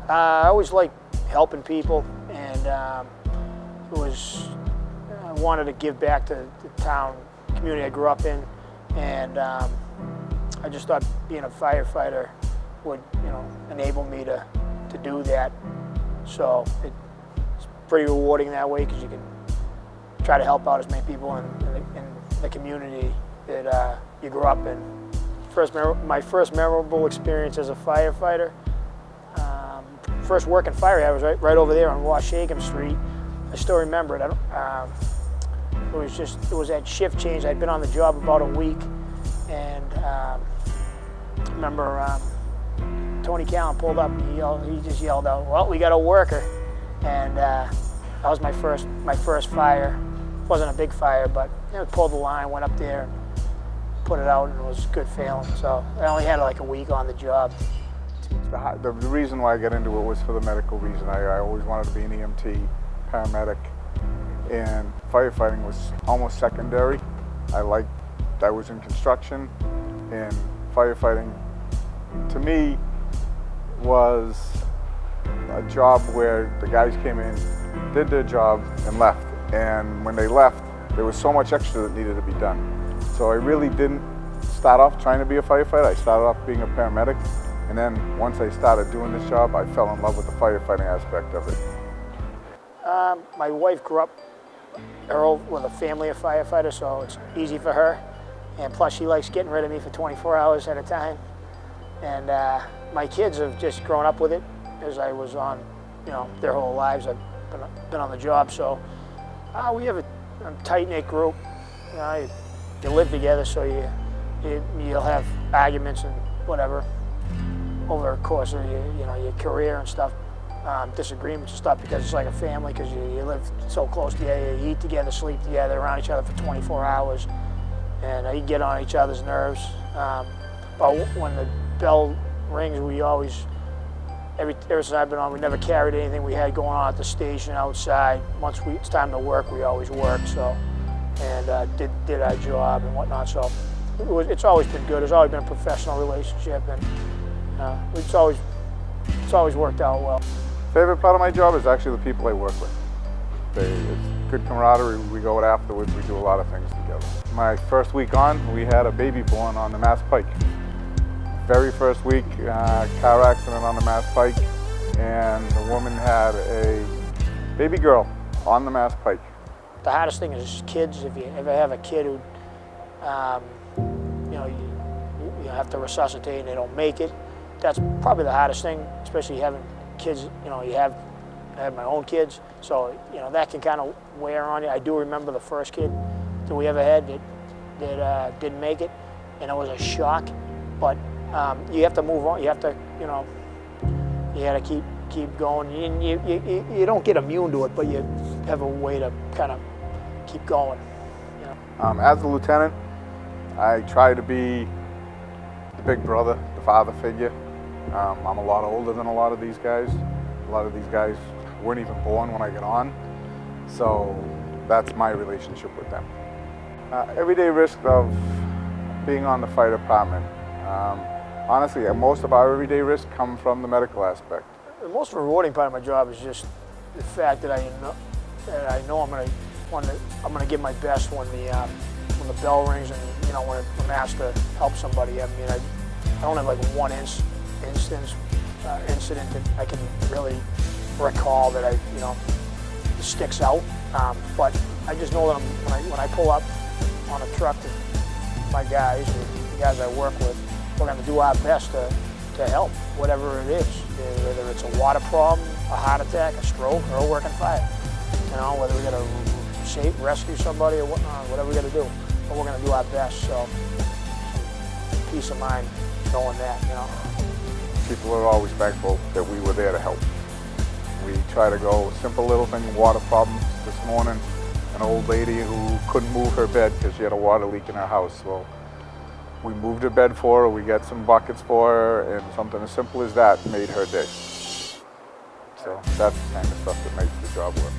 I always liked helping people, and I wanted to give back to the town, community I grew up in, and I just thought being a firefighter would, enable me to do that. So it's pretty rewarding that way, because you can try to help out as many people in the community that you grew up in. My first memorable experience as a firefighter, first working fire I was right over there on Washagum Street. I still remember it. It was that shift change. I'd been on the job about a week, and I remember Tony Callan pulled up and he just yelled out, "Well, we got a worker," and that was my first fire. It wasn't a big fire, but pulled the line, went up there, and put it out, and it was a good feeling. So I only had like a week on the job. The reason why I got into it was for the medical reason. I always wanted to be an EMT, paramedic, and firefighting was almost secondary. I was in construction, and firefighting to me was a job where the guys came in, did their job, and left. And when they left, there was so much extra that needed to be done. So I really didn't start off trying to be a firefighter. I started off being a paramedic. And then once I started doing this job, I fell in love with the firefighting aspect of it. My wife grew up with a family of firefighters, so it's easy for her. And plus, she likes getting rid of me for 24 hours at a time. And my kids have just grown up with it, as I was on, their whole lives. I've been on the job, so we have a tight-knit group. You live together, so you'll have arguments and whatever over the course of your career and stuff, disagreements and stuff, because it's like a family, because you live so close together, you eat together, sleep together, around each other for 24 hours, and you get on each other's nerves. But when the bell rings, we always, ever since I've been on, we never carried anything we had going on at the station outside. Once it's time to work, we always work, so, and did our job and whatnot, so it's always been good. It's always been a professional relationship, and it's always worked out well. Favorite part of my job is actually the people I work with. It's good camaraderie. We go out afterwards. We do a lot of things together. My first week on, we had a baby born on the Mass Pike. Very first week, car accident on the Mass Pike, and the woman had a baby girl on the Mass Pike. The hardest thing is kids. If you ever have a kid who, you have to resuscitate and they don't make it, that's probably the hardest thing, especially having kids. I have my own kids, so that can kind of wear on you. I do remember the first kid that we ever had that didn't make it, and it was a shock. But you have to move on. You have to, you got to keep going. You don't get immune to it, but you have a way to kind of keep going. As a lieutenant, I try to be the big brother, the father figure. I'm a lot older than a lot of these guys. A lot of these guys weren't even born when I got on, so that's my relationship with them. Everyday risk of being on the fire department. Honestly, most of our everyday risks come from the medical aspect. The most rewarding part of my job is just the fact that I know I'm going to give my best when the bell rings, and when I'm asked to help somebody. I mean, I don't have like one incident that I can really recall that sticks out. But I just know that when I pull up on a truck to my guys, or the guys I work with, we're going to do our best to help, whatever it is. Whether it's a water problem, a heart attack, a stroke, or a working fire. Whether we got to rescue somebody or whatnot, whatever we got to do. But we're going to do our best, so peace of mind knowing that, People are always thankful that we were there to help. We try to go simple little thing, water problems. This morning, an old lady who couldn't move her bed because she had a water leak in her house. Well, we moved her bed for her, we got some buckets for her, and something as simple as that made her day. So that's the kind of stuff that makes the job work.